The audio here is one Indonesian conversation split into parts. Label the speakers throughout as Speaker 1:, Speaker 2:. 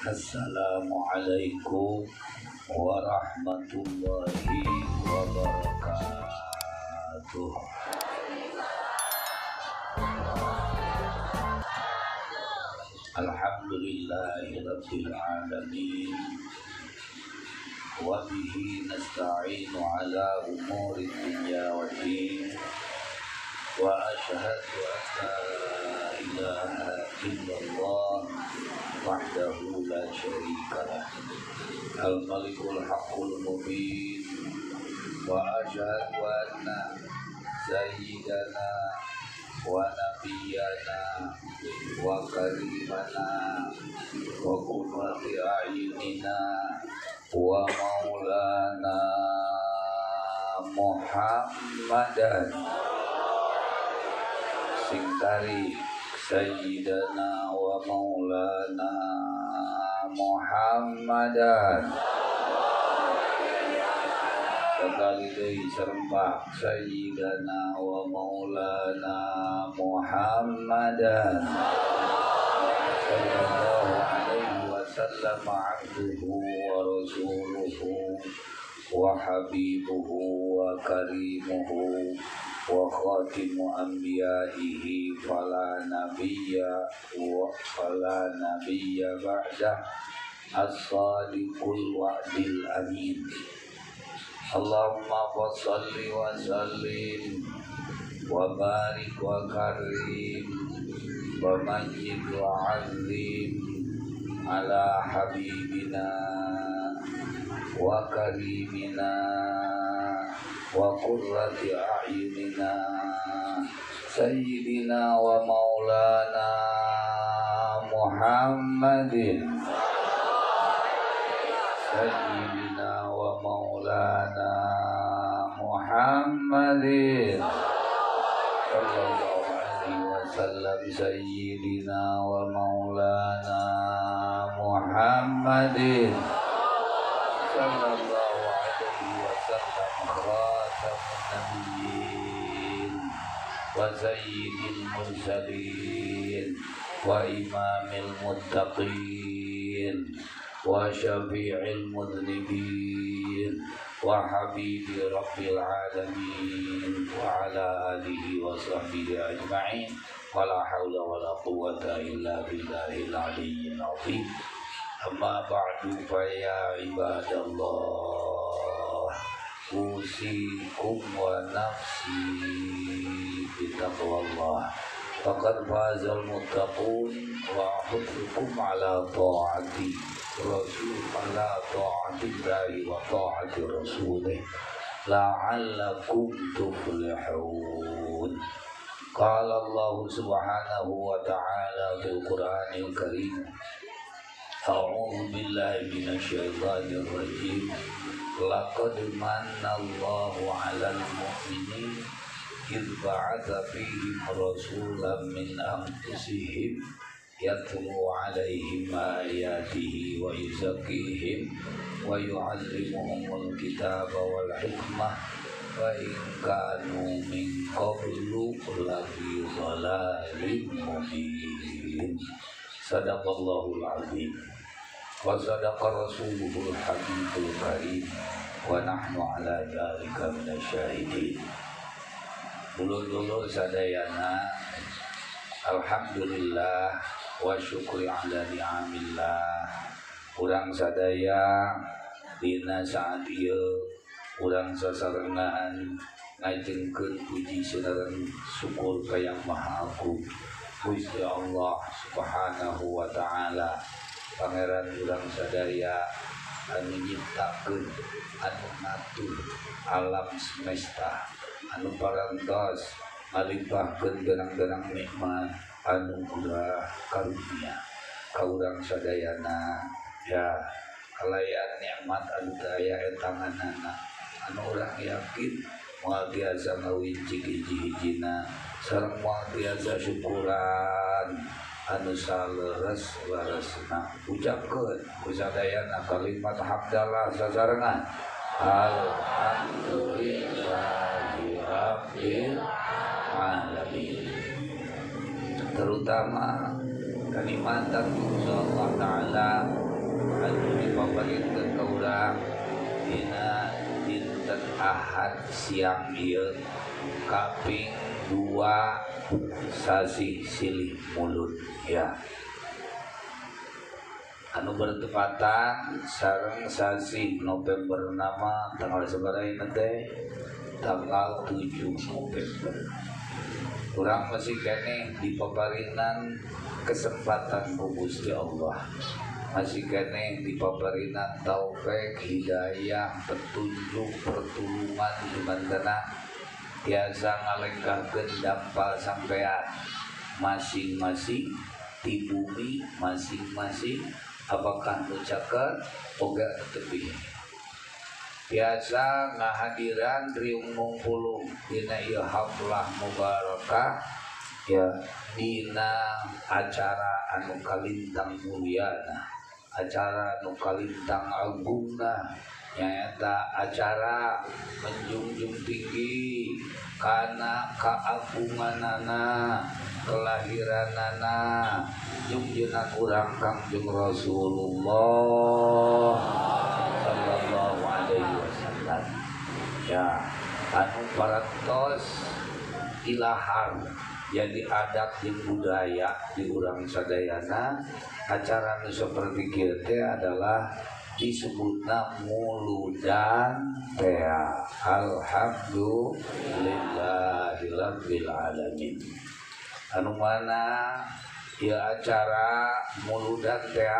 Speaker 1: Assalamualaikum warahmatullahi wabarakatuh. Alhamdulillahirabbil alamin wa bihi nasta'inu ala umuri dunya waddin wa asyhadu an la ilaha illallah wahdahu la syarikalah al-malikul haqqul mubin wa asyhadu anna sayyidana wa nabiyyana wa karimana wa qurrati a'yunina wa maulana Muhammadan singkari sayyidana wa maulana Muhammadan sekali deui serempak sayyidana wa maulana Muhammadan sallallahu alaihi wasallam abduhu wa rasuluhu wa habibuhu wa karimuhu wa khatimu anbiya'ihi fala nabiyya ba'dah as-sadiqul wa'dil amin. Allahumma shalli wa sallim wa barik wa karim wa majid wa azim ala habibina wa karimina wa qurrati a'yunina sayyidina wa maulana Muhammadin sayyidina wa maulana Muhammadin sallallahu alaihi wasallam sayyidina wa maulana Muhammadin sallallahu alaihi wasallam khatamun nabiyyin wa sayyidil mursalin wa imamil muttaqin wa syafi'il mudhnibin wa habibi rabbil alamin wa ala alihi wa sahbihi ajma'in wa la hawla wa la quwwata illa billahil aliyyil azim. Amma ba'du fa ya ibadallah usikum wa nafsi bitaqwallah faqad fazal muttaqun wa ahuthukum ala ta'ati rasul ala ta'atillahi wa ta'ati rasulih la'allakum tuflihun. Qala Allah subhanahu wa ta'ala fil Qur'anil Karim a'udzu billahi minasy syaithanir rajim laqad manallahu 'alal mu'minin idh ba'atsa fihim rasulan min anfusihim yatlu 'alaihim ayatihi wa yuzakkihim wa yu'allimuhumul kitaba wal hikmah wa in kanu min qablu lafi dhalalin mubin. Sadaqallahul azim wa sadaqa rasuluhul habibul karim wa nahnu ala dzalika minasyahidin. Dulu sadayana alhamdulillah wa syukri ala ni'amillah. Urang sadaya dina saat ieu urang sasarengan ngajengkeun puji sareng syukur ka Yang Maha Agung Gusti Allah Subhanahu wa taala, pangeran urang sadaya anu nyiptakeun anu ngatur alam semesta anu parantos ngalimpahkeun genang-genang nikmat anu ulah karunia ka urang sadayana. Ya kalayan nikmat anu daya etanganana anu urang yakin moal biasa ngawinci hiji-hijina sareng moal biasa syukuran anu saleres-leresna ucapkeun ku sadayana kalimat hamdalah sasarengan alhamdulillahi rabbil alamin. Terutama kenikmatan Allah Ta'ala anu dipaparintkeun ka urang dina dinten Ahad siang ieu kaping 2 sasi silih mulut ya. Anu bertepatan sareng sasi November nama tanggal sabaraha teh tanggal 7 November. Urang masih kene dipaparinan kesempatan ku Gusti Allah. Masih kene dipaparinan taufik, hidayah, petunjuk, pertulungan dimantana tiasa ngalengkahkeun dampal sampean masing-masing di bumi masing-masing apakah ucapan oga tebih biasa ngahadiran riung ngumpul dina ieu haflah mubarakah ya dina acara anu kalintang mulyana, acara anu kalintang agungna nyaeta acara menjunjung tinggi kana keagunganana kelahiranana jungjungan urang Kangjeng Rasulullah sallallahu alaihi wasallam ya anu parantos ilahar jadi adat jeung budaya di urang sadayana acara nu saperti kieu teh adalah disebutna muludan teh. Alhamdulillahirabbil alamin. Anu mana ieu acara muludan teh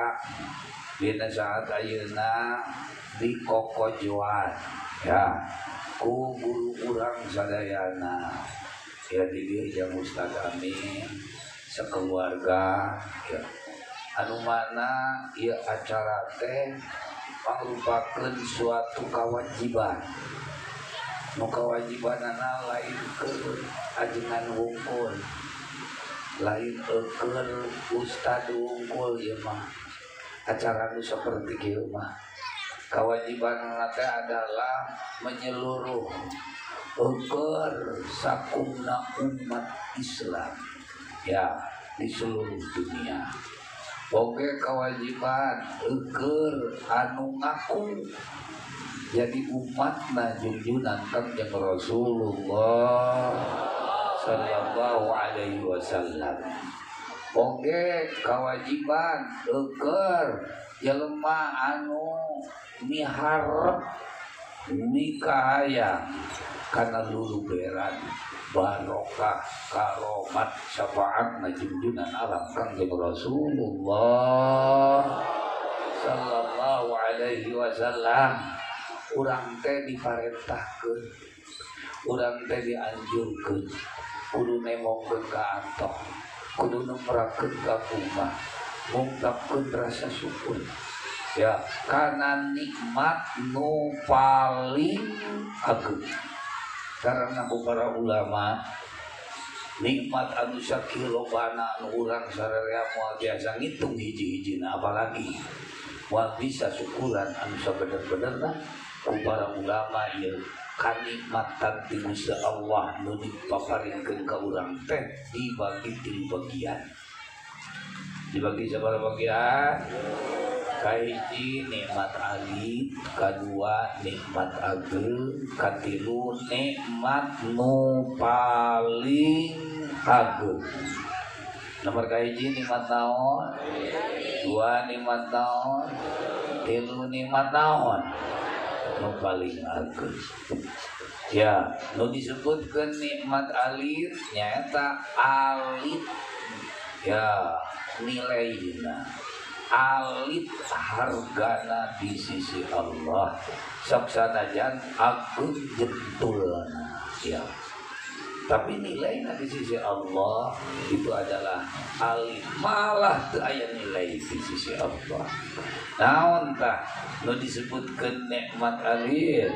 Speaker 1: dina saat ayeuna dikokojoan ya ku guru urang sadayana ya di dieu jeung Ustaz Amin sakeluarga ya. Anu mana ieu acara teh pangrupakeun suatu kewajiban. Nu kewajibanana lain keur ajengan wungkul, lain keur ustad wungkul ieu mah. Acara nu saperti kieu mah kewajibanana teh adalah menyeluruh keur sakumna umat Islam ya di seluruh dunia. Oke kewajiban keur anu ngaku jadi umatna junjunan Kangjeng Rasulullah sallallahu alaihi wasallam. Oke kewajiban keur jelema anu miharep nikahaya kana luluberan barokah karomat syafaat junjunan alam Kangjeng Rasulullah sallallahu alaihi wasallam. Urang teh diparentahkeun, urang teh dianjurkeun kudu nemongkeun ka antong, kudu nemprakeun ka kumaha, ngungkapkeun rasa syukur ya kana nikmat nu paling agung. Karena para ulama nikmat anu sakilobana anu urang sararea moal biasa ngitung hiji-hijina apalagi moal bisa syukuran anu sabener-benerna ku para ulama ieu kanikmatan ti Gusti Allah nu dipaparinkeun ka urang teh dibagi 3 bagian. Dibagi sabaraha bagian? Kahiji nikmat alit, kadua nikmat ageng, katilu nikmat nu paling ageng. Nomor kahiji nikmat naon? Dua nikmat naon? Tilu nikmat naon? Nu paling ageng. Ya, nu disebutkeun nikmat alit nyaeta alit ya nilaina. Alit hargana di sisi Allah sok sanajan agung jentulna ya tapi nilainya di sisi Allah itu adalah alit malah teu aya nilai di sisi Allah. Naon tah nu disebutkeun nikmat alit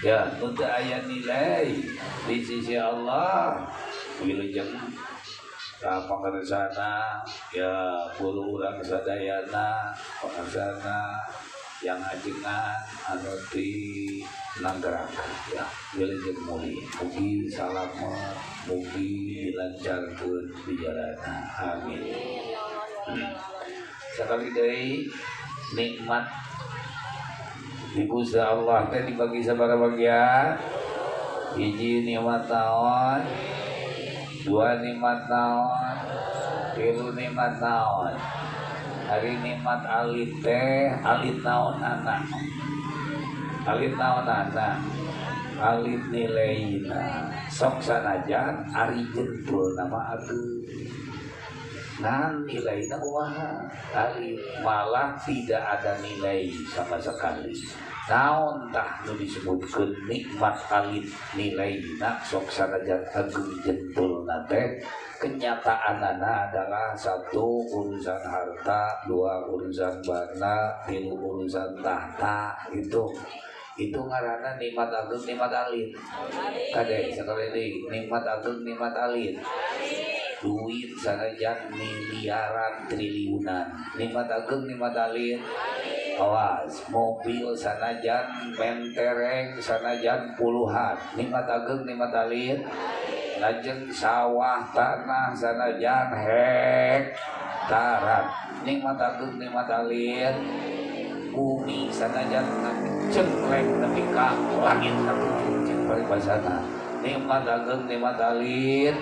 Speaker 1: ya nu teu aya nilai di sisi Allah wilujeng pangaresana ya guru urang sadayana pangaresana yang ajengan anu ti Nanggerak ya wilujeng muli mugi salamet mugi dilancarkeun di jalanna amin. Sakali deui nikmat di Gusti Allah teh dibagi sabaraha bagian? Hiji nikmat naon, dua nikmat naon, tilu nikmat naon. Hari nikmat alit teh, alit naon anak, alit naon anak, alit nilaina. Sok sanajan ari jentul nama aku. Nah nilainya kumaha alit malah tidak ada nilai sama sekali. Naon tah nu disebutkeun nikmat alit nilaina sok sanajan agung jentulna teh kenyataanana adalah satu urusan harta, dua urusan bana, tilu urusan tahta. Itu ngaranna nikmat agung nikmat alit. Kade sakali deui nikmat agung nikmat alit. Duit sanajan miliaran triliunan nikmat agung nikmat alit. Awas mobil sanajan mentereng sanajan puluhan nikmat agung nikmat alit. Lajeng sawah tanah sanajan hektaran nikmat agung nikmat alit. Bumi sanajan cengkleng nepi ka langit katujuh cing paribasana nikmat agung nikmat alit.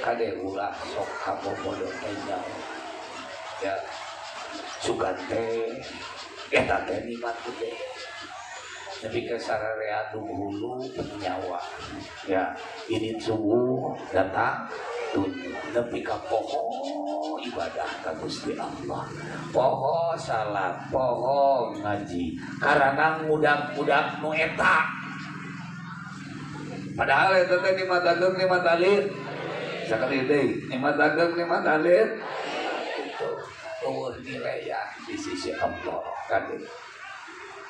Speaker 1: Kade ulah sok kabobodo teh ya sugante eta teh nikmat gede nepi ka sararea hulu nyawa ya ini subuh datang dunia nepi ka poho ibadah ka Gusti Allah, poho salat, poho ngaji karena mudak-mudak nu eta padahal eta teh nikmat agung nikmat alit. Sakali deui nikmat agung nikmat alit itu eueuh nilaian di sisi Allah kade.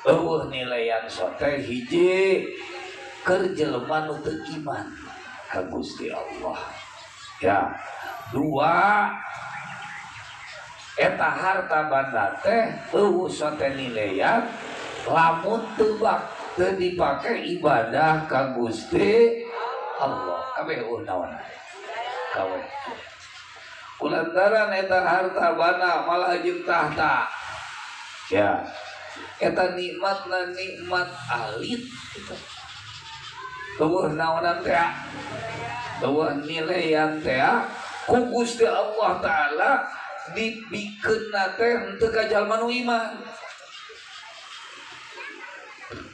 Speaker 1: Eueuh nilaian sote hiji keur jelema nu teu iman ka Gusti Allah. Ya, dua eta harta banda teh eueuh sote nilaian lamun teu dipake ibadah ka Gusti Allah. Kabeh eueuh naon? Kawe kulantaran eta harta bana malah jeung tahta ya eta nikmatna nikmat alit gitu. Eueuh naonan teh eueuh nilaian teh ku Gusti Allah taala dibikeunna teh henteu ka jalma nu iman.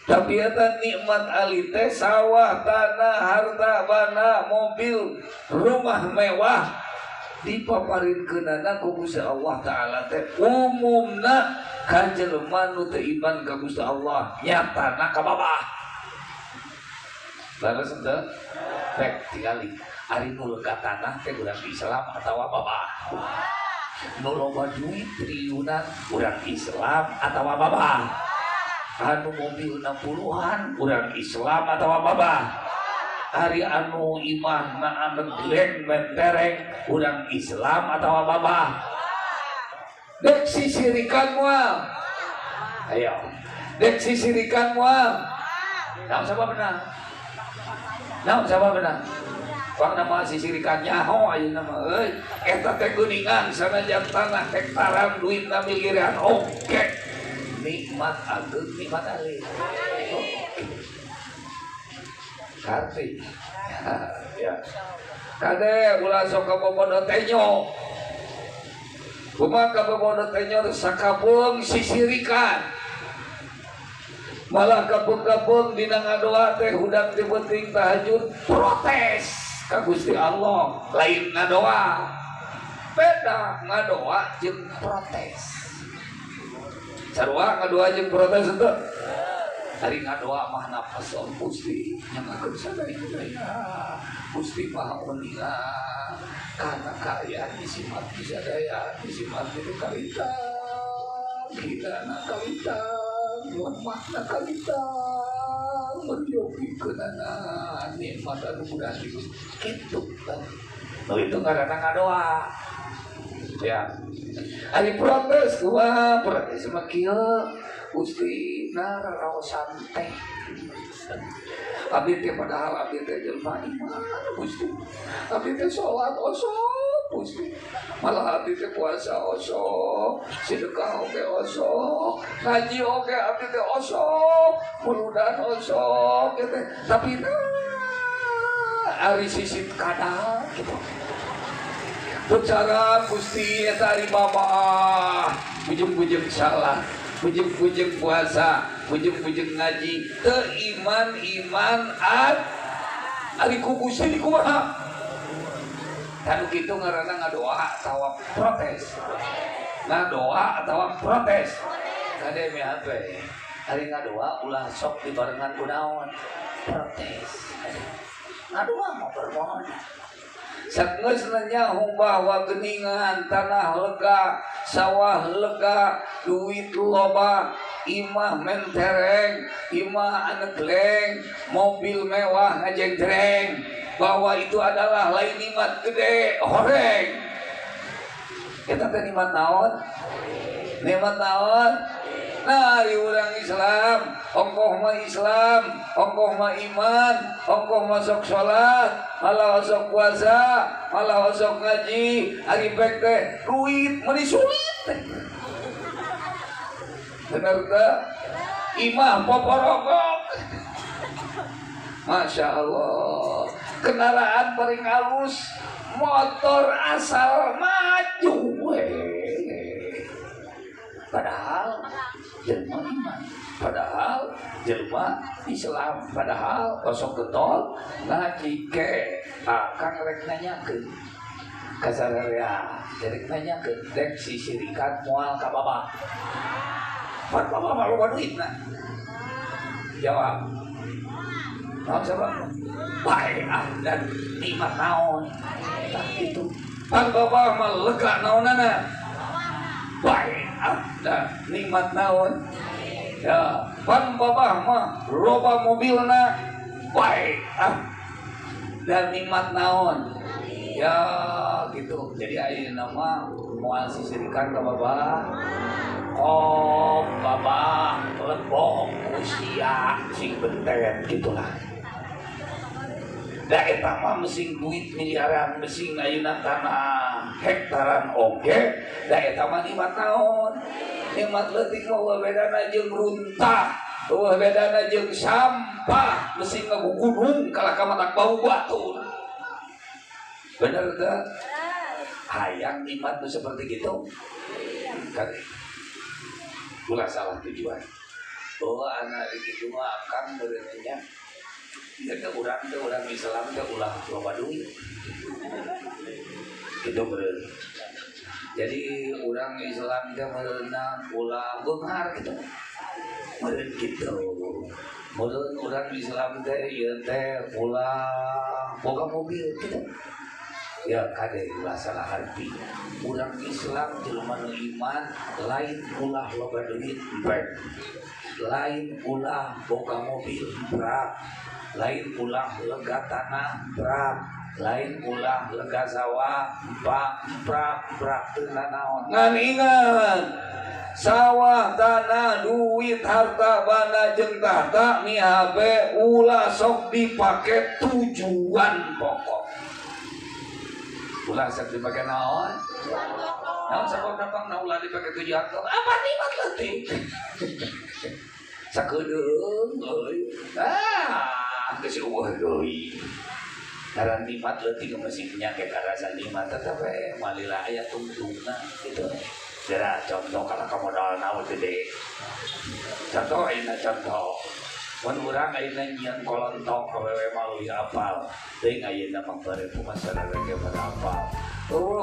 Speaker 1: Tapi eta nikmat alit teh sawah, tanah, harta, bana, mobil, rumah mewah dipaparinkeunana ku Gusti Allah taala teh umumna ka jelema nu teu iman ka Gusti Allah nyatana ka babah. Laras henteu? Rek tingali ari nu lega tanah teh urang Islam atawa babah. Nu loba duit triliunan urang Islam atawa babah. Anu mobil 60-an urang Islam atawa babah. Hari anu imah na anu gleng mentereng urang Islam atawa babah. Dek sisirikan moal. Ayo. Dek sisirikan moal. Naon sababna? Naon sababna? Pang nama sisirikan nyaho ayeuna mah euy. Eta teh geuningan sanajan tanah hektaran duitna miliaran oke. Nikmat agung nikmat alit. Karti. Ya. Kade ulah sok kabobodo teh nyo. Kumaha kabobodo teh nyo sakabeung sisirikan. Malah kabeung-kabeung dina ngadoa teh hudang di penting tahajud protes ka Gusti Allah, lain ngadoa. Beda ngadoa jeung protes. Sarua ngadoa jeung protes henteu. Ari ngadoa mah nafas Gusti nyamakeun sadaya. Gusti Maha Mulia kana kaya disimat sadaya, disimat itu kalita. Gidana kalita, lemahna kalita. Merjokikeunana nikmat anu mudah di Gusti. Kitu kan. Itu ngaranna ngadoa. Ya. Ari protes kumaha protes mah kieu Gusti naraosan teh. Abi teh padahal abi teh jelema iman Gusti. Abi teh salat osok Gusti malah abdi teh puasa osok sedekah oge osok ngaji oge abdi teh osok muludan osok gitu tapi ari sisit kadang gitu bicara Gusti eta ari babah bujeng-bujeng salah bujeng-bujeng puasa bujeng-bujeng ngaji teu iman ari ku Gusti kumaha kan kitu ngaranna ngadoa atawa protes ngadoa atawa protes kade meh apa ari ngadoa ulah sok dibarengan ku naon protes ngadoa mah permohon sageus nyaho bahwa geningan tanah lega sawah lega duit loba imah mentereng imah anegleng mobil mewah ngajenggreng bahwa itu adalah lain nikmat gede horeng kita teh nikmat naon nah di urang Islam ongkoh mah Islam ongkoh mah iman ongkoh mah sok salat malah sok puasa malah sok ngaji ari pek teh duit meni sulit bener teh imah poporogok Masya Allah kendaraan paling halus motor asal maju padahal jelma iman padahal jelma Islam padahal kosong getol ngaji ke akan rek nanyakeun kasararea rek nanyakeun dek sisirikan moal ka baba pan baba malu duitna jawab naon sabab bae dan nikmat naon tah itu pan baba mah lega naonana bae dan nikmat naon ya pan baba mah loba mobilna bae dan nikmat naon ya gitu jadi ayeuna mah moal sisirikan ka baba oh baba lebok usia sing benten gitulah da eta mah mesin duit miliaran mesin ayeuna tanah hektaran oge da eta mah nikmat naon nikmat leutik mah bedana jeung runtah bedana jeung sampah mesin ngagugunung kalah ka matak bau batu bener teh hayang nikmat tuh seperti gitu kan ulah salah tujuan oh anak gitu mah akang berenenya kita orang Islam teh ulah loba duit gitu beureun jadi orang Islam teh meunang ulah beunghar gitu meureun gitu meureun orang Islam teh ieu teh ulah boga mobil gitu ya kade ulah salah arti urang Islam jelema nu iman lain ulah loba duit baik lain ulah boga mobil berat lain ulah lega tanah berat lain ulah lega sawah prak teu naon ngan ingat sawah tanah duit harta banda jeung tahta mihabe ulah sok dipake tujuan pokok ulah sok dipake naon naon sabab dampang ulah dipake tujuan pokok apa nikmat leutik sakedeung euy geus eueuh deui karena nikmat leutik masih penyakit karasa nikmat tetapi malila aya tungtungna gitu dera contoh kalau kamu modal naon gede contoh ayeuna contoh mun urang ayeuna nyieun kolontok awewe malu apal teuing ayeuna mah bareup masyarakat ge apal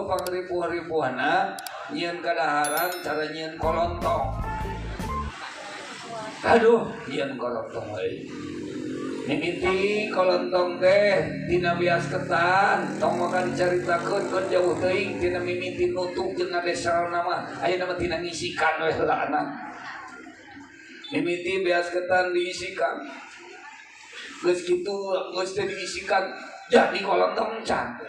Speaker 1: pangripuh-ripuhna nyieun kadaharan cara nyieun kolontok aduh nyieun kolontok euy mimiti kolontong teh dina bias ketan tong makan dicaritakeun keur jauh teuing dina mimiti nutuk jeung ngadesarna mah ayeuna mah tina ngisikan we heulana mimiti bias ketan diisikan geus kitu geus teh diisikan jadi kolontong can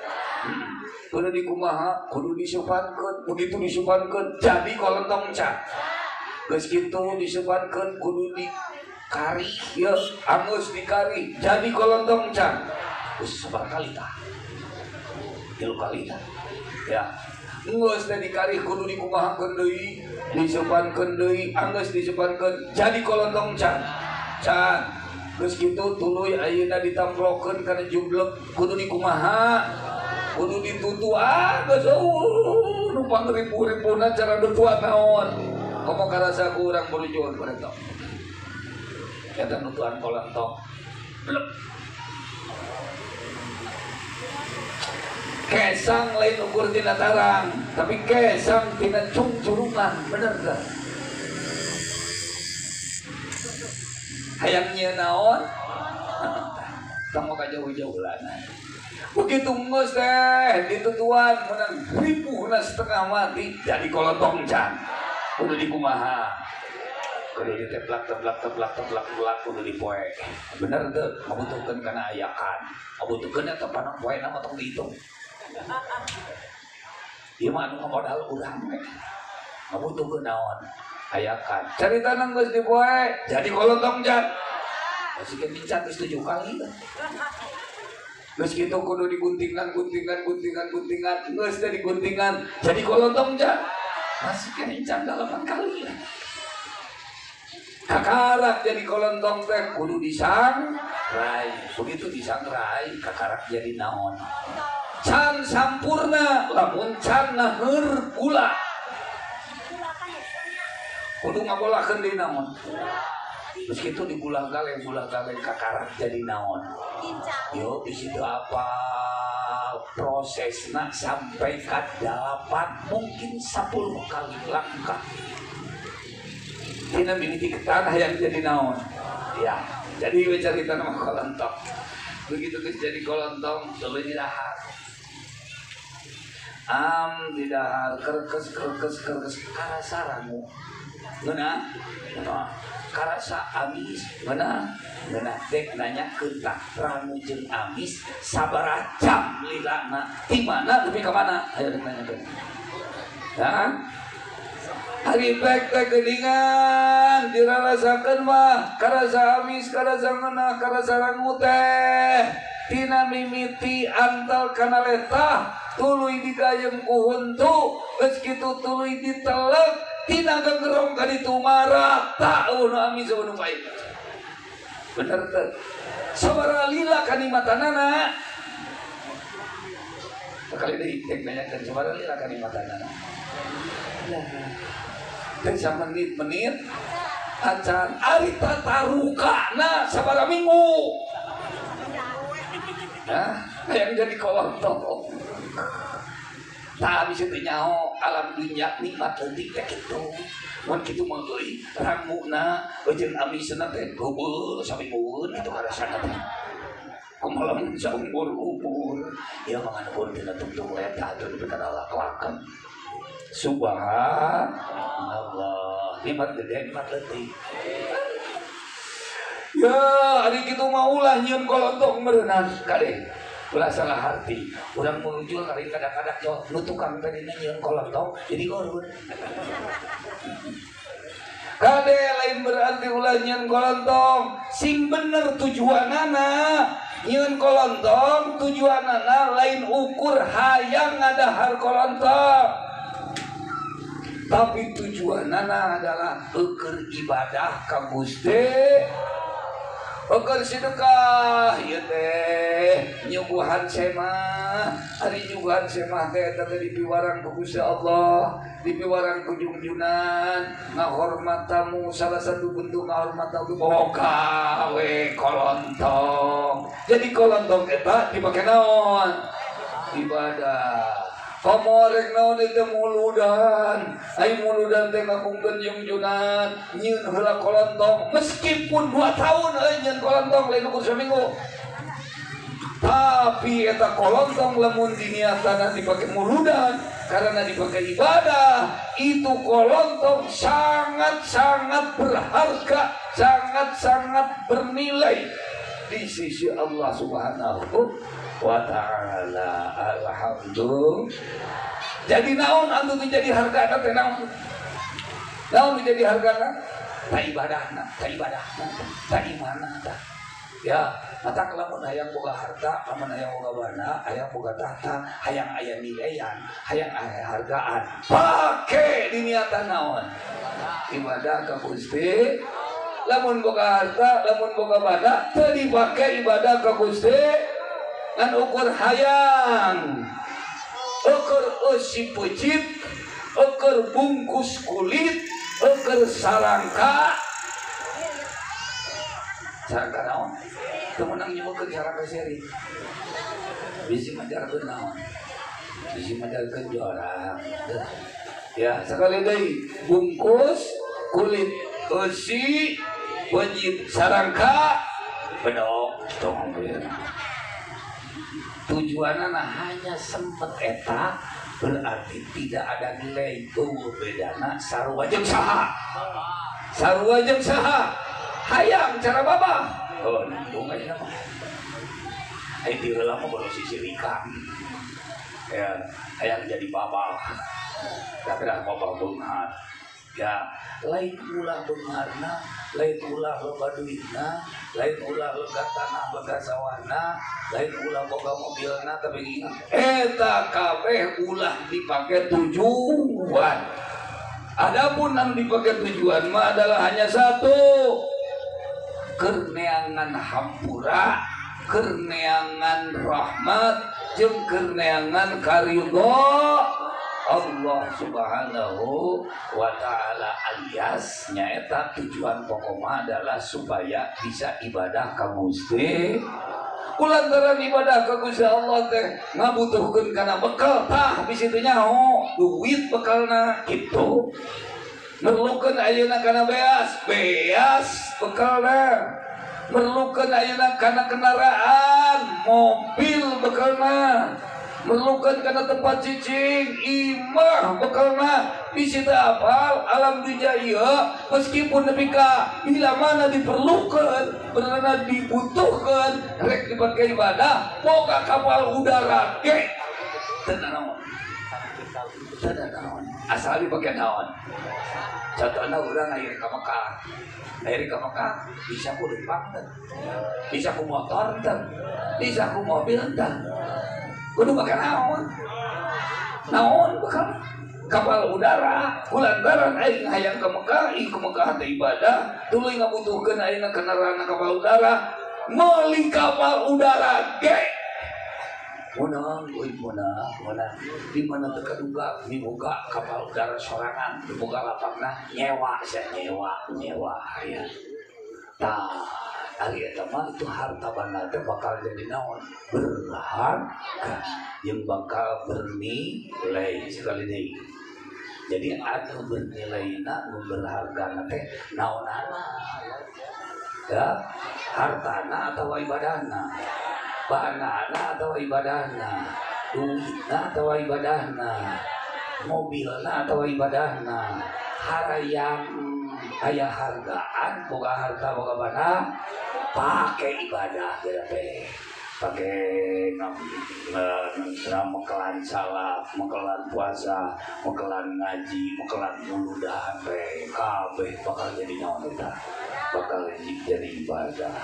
Speaker 1: kudu dikumaha kudu disupankeun begitu disupankeun jadi kolontong can geus kitu disupankeun kudu di kari ya angus dikari jadi kolontong can geus sabar kali tah 3 kali tah ya geus teh dikarih kudu dikumahakeun deui disupankeun deui anggeus disupankeun jadi kolontong can geus kitu tuluy ayeuna ditamplokeun kana jublek kudu dikumaha kudu ditutu geus nu pangripu-ripuna cara nutuan naon komo karasa ku urang berujuan pareto eta nutuan kolontong blek kesang lain ukur tina tarang tapi kesang tina curungan bener gak hayangnya naon kamu kajauh-jauh lah begitu ngus teh ditutuan menang ribuhna setengah mati jadi kolontong can kudu dikumaha kudu diteplak kudu dipoek bener tuh membutuhkan kana ayakan membutuhkan eta panang poe nama tong dihitung ieu mah anu modal urang we membutuhkan naon ayakan carita nang geus dipoe jadi kolontong can masih kemincat geus 7 kali geus kitu kudu diguntingan geus teh diguntingan jadi kolontong can masih kemincat 8 kali kakarak jadi kolontong teh kudu disangrai begitu disangrai kakarak jadi naon can sampurna lamun can naheur gula kudu ngabolakeun deui naon terus kitu digula-galeng kakarak jadi naon yo di situ apa prosesna sampai ka 8 mungkin 10 kali langkah tina mimiti ketanah yang jadi naon ya jadi we carita nama kolontong begitu geus jadi kolontong tuluy didahar didahar kerkes karasa rangu geuna karasa amis geuna dek nanya keunta rangu jeung amis sabaraha jam lilana di mana lebih ke mana ayo dek nanya keun hari baik teh geuningan dirarasakeun mah karasa amis karasa ngeunah karasa rangu teh tina mimiti antal kana letah tuluy digayem ku huntu geus kitu tuluy ditelek tina genggerong ka ditu marah taun amis nu baik bener teh sabaraha lila kanimatanana sekali deui tek nanyakeun sabaraha lila kanimatanana dan menit acan ari tatarukana sabaraha minggu yang jadi kolontong tak bisa nyaho alam dunia nikmat leutik teh kitu mun kitu mah euy ranguna jeung amisna teh heubeul saminggueun kitu karasana teh kumaha saumur-umur ieu mah nganu tina tungtung eta atuh dipikir laklakan subhanallah nikmat gede nikmat leutik ya ari kitu mah ulah nyieun kolontong meureunna kade ulah salah hati urang muncul kali kadang-kadang yo nu tukang tadi nyieun kolontong jadi gorun kade lain berarti ulah nyieun kolontong sing bener tujuanana nyieun kolontong tujuanana lain ukur hayang ngadahar kolontong tapi tujuanana adalah keur ibadah ka Gusti Oker sedekah ieu teh nyuguhan semah ari nyuguhan semah teh eta teh dipiwarang ku Gusti Allah dipiwarang ku junjunan ngahormat tamu salah satu bentuk ngahormat tamu boga we kolontong jadi kolontong eta dipake naon ibadah pamorek naon itu muludan ai muludan teh ngakungkeun junjunan nyieun heula kolontong meskipun 2 tahun euy nyieun kolontong lain ukur saminggu tapi eta kolontong lamun diniatana dipake muludan karena dipake ibadah itu kolontong sangat-sangat berharga sangat-sangat bernilai di sisi Allah Subhanahu wa ta'ala. Alhamdulillah. Jadi naon anu menjadi hargana teh naon? Naon menjadi hargana? Ta ibadahna, ta imanna ta. Ya, Mata lamun hayang boga harta, lamun hayang boga bana, hayang boga tahta, hayang aya nilaian, hayang aya hargaan. Pake diniatan naon? Ibadah ka Gusti. Lamun boga harta, lamun boga bana, teu dipake ibadah ka Gusti. Ngan ukur hayang, ukur usi pujit, ukur bungkus kulit, ukur sarangka. Sarangka naon? Temenang nyebukeun sarangka seri. Bisi majarkeun naon? Bisi majarkeun jorang. Ya, sekali deui bungkus kulit usi pujit sarangka bedog tong tujuannya hanya sempet eta berarti tidak ada nilai bedana sarua jeung saha hayang cara babah nanggung aja mah ai diheula mah baru sisirikan ya hayang jadi babah tapi dah babah beunghar ya lain ulah beungarna lain ulah loba duitna lain ulah lega tanah lega sawahna lain ulah boga mobilna tapi ingat eta kabeh ulah dipake tujuan. Adapun yang dipake tujuan mah adalah hanya satu, kerneangan hampura, kerneangan rahmat, jeung kerneangan karidho Allah Subhanahu wa Ta'ala, alias nyaeta tujuan pokoknya adalah supaya bisa ibadah ka Gusti. Kulantaran ibadah ka Gusti Allah teh ngabutuhkeun kana bekal tah bisi teh nyaho duit bekalna kitu. Merlukeun ayeuna kana beas bekalna. Merlukeun ayeuna kana kendaraan mobil bekalna. Merlukan karena tempat cicing imah bekalna bisi teu apal alam dunya ieu meskipun nepi ka bila mana diperlukan benerna dibutuhkan rek dipake ibadah boga kapal udara ge teu naon asal dipake naon contohna urang aya ka Mekah bisa ku lempang teh bisa ku motor teh bisa ku mobil teh kudu bakal naon bakal kapal udara kulantaran aing hayang ka Mekah ke Mekah teh ibadah tuluy ngabutuhkeun ayeuna kendaraan kapal udara meuli kapal udara ge munang di mana teu kaduga miboga kapal udara sorangan miboga lapangna nyewa ya tah ari eta mah itu harta banda teh bakal jadi naon berharga yang bakal bernilai sekali deui. Jadi anu bernilaina nu berhargana teh naonana ya hartana atau ibadahna bahanana atau ibadahna duitna atau ibadahna mobilna atau ibadahna harayang aya hargaan boga harta boga bana pakai ibadah teh pakai mekelan salat mekelan puasa mekelan ngaji mekelan muludahan teh kabeh bakal jadi naon eta bakal jadi ibadah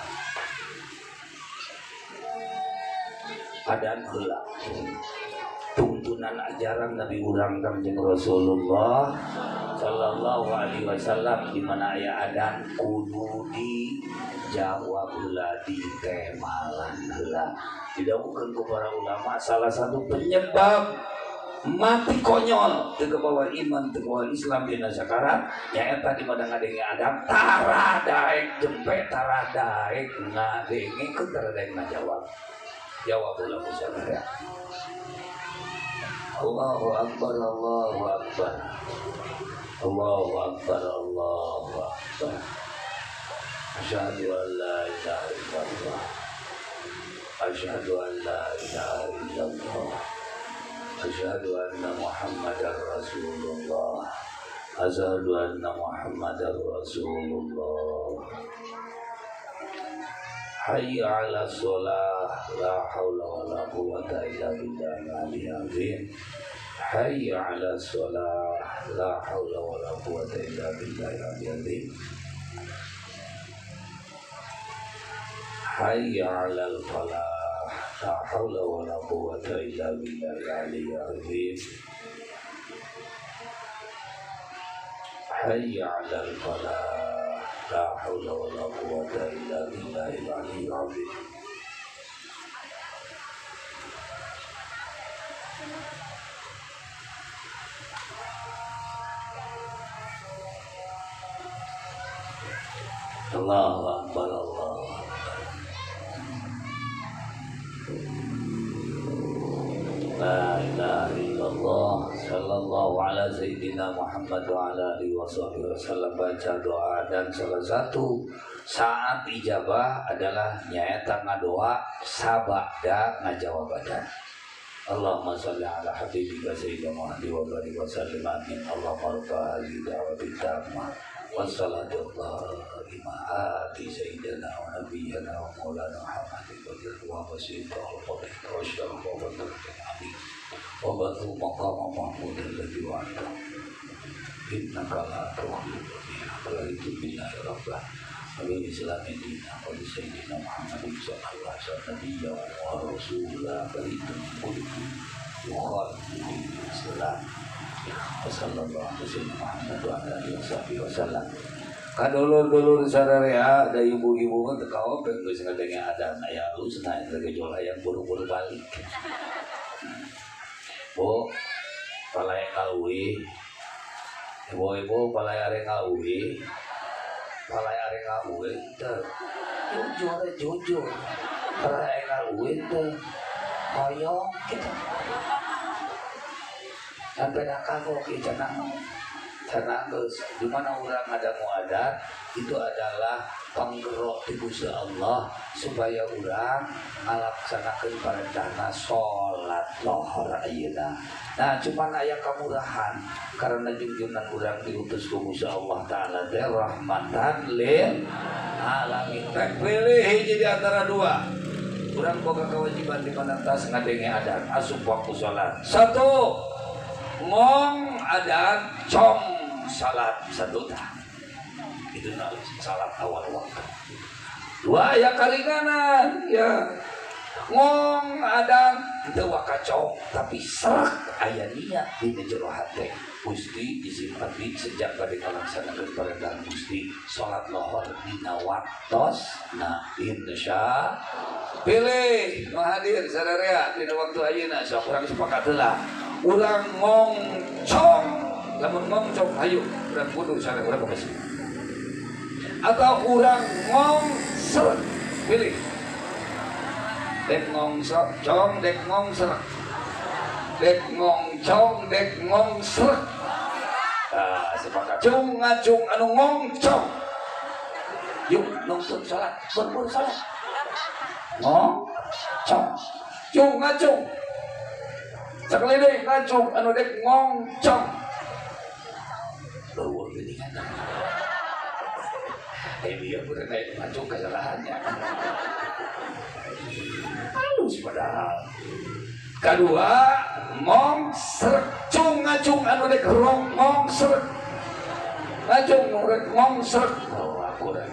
Speaker 1: adan heula tuntunan ajaran Nabi urang Kanjeng Rasulullah sallallahu alaihi wasallam di mana aya adan kudu dijawab heula ditemalan heula. Didawukeun ku para ulama salah satu penyebab mati konyol teu kebawa iman teu kebawa Islam dina sakarat nyaeta di mana ngadenge adab taradaek jempe taradaek ngadengkeun taradaek ngajawab jawab heula ku sabaraha. Allahu Akbar, Allahu Akbar, Allahu Akbar, Allahu Akbar. Asyhadu an la ilaha illallah. Asyhadu an la ilaha illallah. Asyhadu anna Muhammadar Rasulullah. Asyhadu anna Muhammadar Rasulullah. Hayya 'ala shalah la haula wala quwwata illa billahil aliyyil azim. Hayya 'ala shalah la haula wala quwwata illa billahil aliyyil azim. hayya 'alal falah la haula wala quwwata illa billahil aliyyil azim hayya 'alal falah la haula wala quwwata illa billahil aliyyil azim Allahu Akbar Allah La ilaha illallah sallallahu ala sayyidina Muhammad wa ala alihi wasallam. Baca doa dan salah satu saat ijabah adalah nyaeta ngadoa sabada ngajawabadan. Allahumma shalli ala habibika sayyidina Muhammad wa barik wa sallim amin. Allahumma rabbana da'wati tammah wassalatu ati sayyidina wa nabiyyina wa maulana Muhammadin wa wasita wa fadhila wa syarafa wa barakatuh amin wa batu maqama mahmud alladhi wa'ada innaka la tukhlifu al-mi'ad billahi rabbah wa bi islamin dina wa bi sayyidina Muhammadin sallallahu alaihi wasallam wa rasulullah baritun qultu yukhalifu islam wa sallallahu alaihi Muhammad wa alihi wasallam. Kadulur-dulur sadarea da ibu-ibu mah teu kaope geus ngadenge adan aya alusna eta ge jol hayang buru-buru balik. Bu, palaya kaleuwih. Ibu-ibu palaya are kaleuwih. Palaya are kaleuwih teu. Jujur. Palaya kaleuwih teu. Hoyong kitu. Sampai nak kagok kita karena di mana orang ada muadat itu adalah penggerok di Gusti Allah supaya orang melaksanakan perintahna sholat lohor ayeuna. Nah cuman aya kamurahan karena junjungan orang diutus ku Gusti Allah Ta'ala teh rahmatan lil alamin. Rek pilih hiji di antara dua. Urang boga kewajiban di mana tas ngadenge adan asup waktu sholat. Satu, ngong adan com salat satu tah. Itu salat awal waktu. Dua ya kalinganan ya. Ngong adan teu wakacong tapi serak aya niat di jero hate. Gusti izin abdi sejak bade ngalaksanakeun perintah Gusti salat lohor dina waktos na insya pilih nu hadir sadarea dina waktu ayeuna sok urang sepakat heula urang ngongcong lamun ngongcong hayu urang kudu sadaya urang boga atau urang ngongseret pilih dek ngongcong dek ngongseret dek ngongcong dek ngongseret sepakat cung ngacung anu ngongcong yuk nonton salat berburu salat ngongcong cung ngacung sekali deh ngacung anu dek ngongcong luar gini kan dia udah naik ngacung kesalahannya halus padahal kedua ngong seret cung ngacung anu dek ngong seret ngacung ngong seret aku dah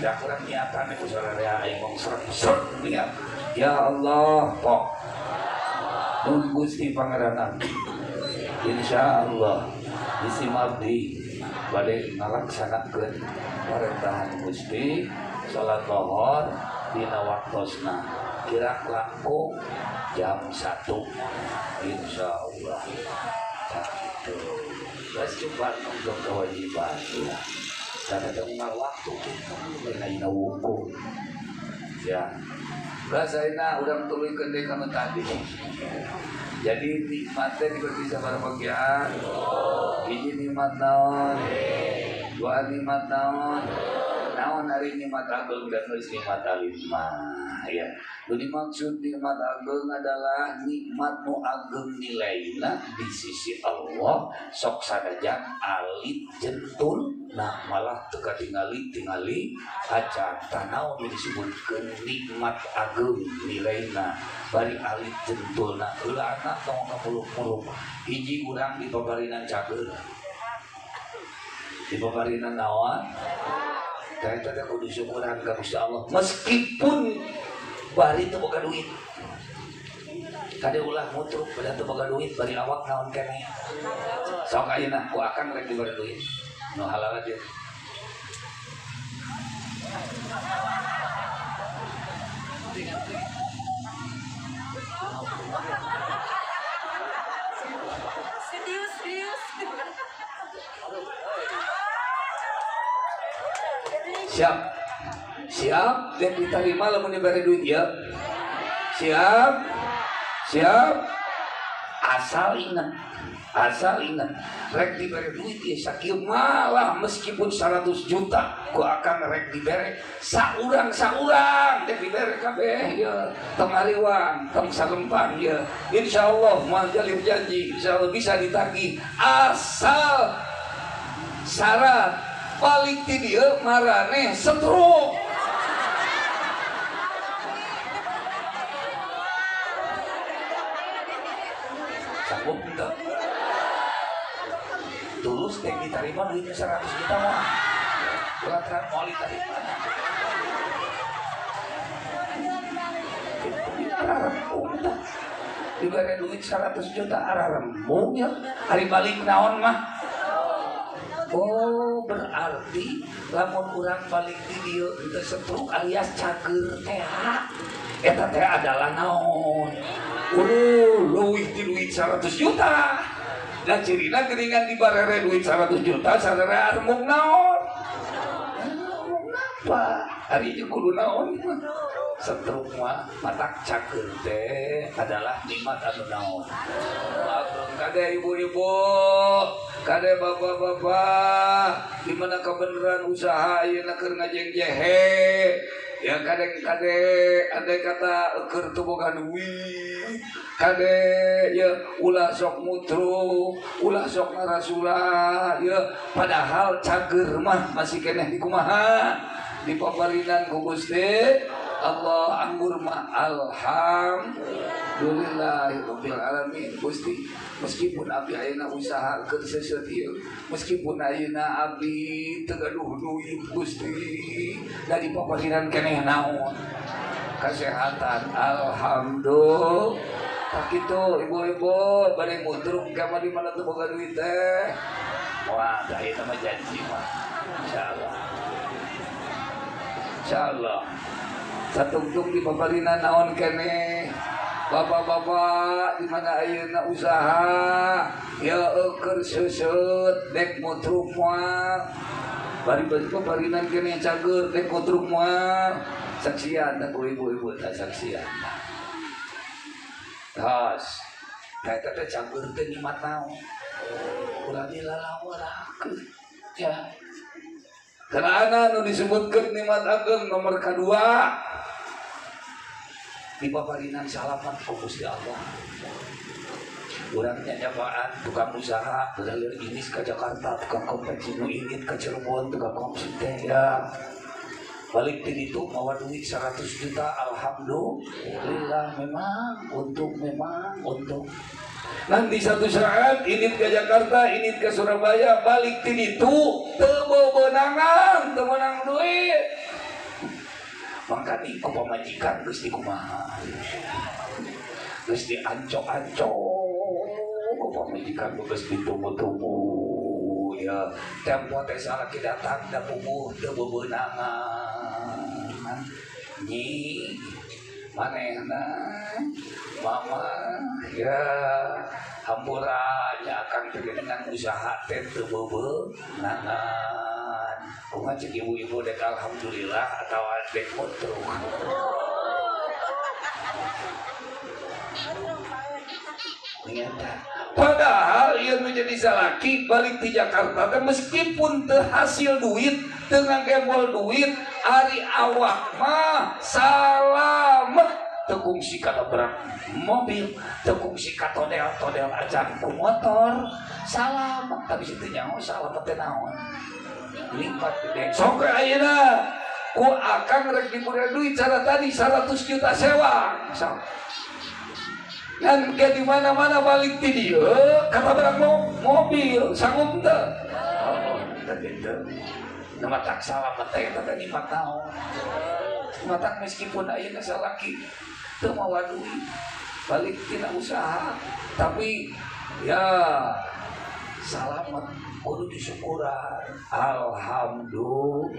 Speaker 1: dah kurang niatan itu saudara aing ngong seret niat ya Allah kok nun Gusti Pangeran insya Allah isi mabdi bade ngalaksanakeun parendahan Gusti salat lohor dina waktosna kira langkung jam 1 insya Allah gitu. Terus coba untuk kewajiban ya. Dan ada umar waktu kita mengenai wuku ya rasanya udah turunkan deh kamu tadi jadi nikmatnya dibagi sabar bagian ini nikmat naon dua nikmat naon hari nikmat agung dan nulis nikmat alimah ya jadi maksud nikmat agung adalah nikmat nu agung nilainya di sisi Allah sok sanajan alit jentul nah malah teka tingali acan tanau disebutkan nikmat agung nilainya bari alit jentul nah heula anak tong kapuluk-puluk hiji urang di pabarinan cager di pabarinan naon Ternyata teh kudu syukuran ka Gusti Allah meskipun bari teu boga duit. Kade ulah mutruk bari teu boga duit bari awak naon keneh. Sok ayeuna ku akang rek dibari duit. Nu halal aja.
Speaker 2: Serius.
Speaker 1: Siap dan diterima lamun diberi duit ya. Siap asal ingat rek diberi duit ya sakieu malah meskipun 100 juta ku akan rek dibere saurang dan dibere kabeh ya tong ariwang tong sarempan ya insyaallah moal jalin janji insyaallah bisa ditagih asal syarat balik ti dieu marane setruk. Sanggup enggak? Tulus teh diterima duitnya 100 juta mah. Pelataran mau diterima. Ararembung dah. Diberi duit 100 juta ararembung ya. Hari balik naon mah. Oh berarti lamun urang balik di dieu teu setruk alias cager teh. Eta teh adalah naon? Leuwih ti duit 100 juta. Da cirina geuningan dibarere duit 100 juta sadaya armung naon? Apa? Ari jeung kudu naon? Setruk mah matak cager teh adalah nikmat anu naon? Ageng kade ibu-ibu, kade bapak-bapak, di mana kebenaran usaha ayeuna keur ngajeng-jehe. Ya kade andai kata keur teu boga duit, kade ya ulah sok mutru, ulah sok narasula, ya padahal cager mah masih keneh dikumaha dipaparinan ku Gusti Allah anggur mah alhamdulillahirabbil alamin. Gusti meskipun abdi ayeuna usaha keur seuseut ieu, meskipun ayeuna abdi teu gaduh duit Gusti, da dipaparinan keneh naon? Kesehatan alhamdulillah. Tak kitu ibu-ibu bade mutruk ka di mana teu boga duit teh. Wah, da ieu mah janji mah. Insyaallah. Satungtung di paparinan naon keneh. Bapak-bapak di mana ayeuna usaha ya keur seuseut dek mutruk moal. Bari paparinan keneh cager dek mutruk moal. Saksian da ku ibu-ibu teh saksian. Tos. Eta teh cager teh nikmat naon? Ulah dilalawarakeun. Ya. Karena nu disebutkeun nikmat ageng nomor kadua di paparinan salamat ku Gusti Allah. Urang nyanyabaan tukang usaha beulaeur inis ka Jakarta, tukang konveksi nu ingin ka Cirebon, tukang konveksi teh ya. Balik di ditu mawa duit 100 juta alhamdulillah memang untuk nanti satu saat init ke Jakarta, init ke Surabaya, balik di ditu teu beunangan, teu meunang duit. Mangka di ku pamajikan geus dikumaha. Geus diancok-ancok ku pamajikan geus ditunggu-tunggu ya. Tempo teh salaki datang da puguh teu beunangan. Nyi manehna mama ya hampuranya akan dengan usaha teh teu beunangan. Kumaha cek ibu-ibu dek alhamdulillah atau dek mutruk. Padahal ia menjadi salaki balik di Jakarta meskipun teu hasil duit dengan gembol duit ari awak mah salamet teu kungsi katabrak mobil teu kungsi katodel acan ku motor salamet tapi situ nyaho salamet teh naon lipat gede sok ayeuna ku akang rek diberi duit cara tadi 100 juta sewa dan ke di mana-mana balik di dia kata barang mobil sanggup teu oh teu nama tak salah teh eta nikmat naon. Matak meskipun ayeuna salaki teu mawa duit balik tina usaha tapi ya salamet kudu disyukuran. Alhamdulillah.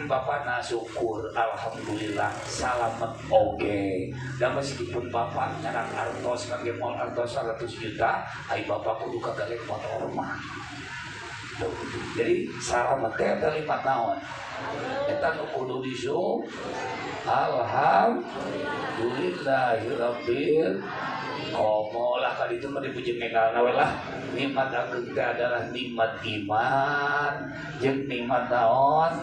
Speaker 1: Bapak syukur alhamdulillah salamet oge. Dan meskipun bapak nyarak artos kangge moal artos 100 juta, ai bapak kudu kagalek motor mah. Jadi salamet teh nikmat naon? Eta nu kudu disyukur. Alhamdulillahirabbil lah kali itu mah dipuji mengalna we lah. Nikmat ageung teh adalah nikmat iman jeung nikmat naon?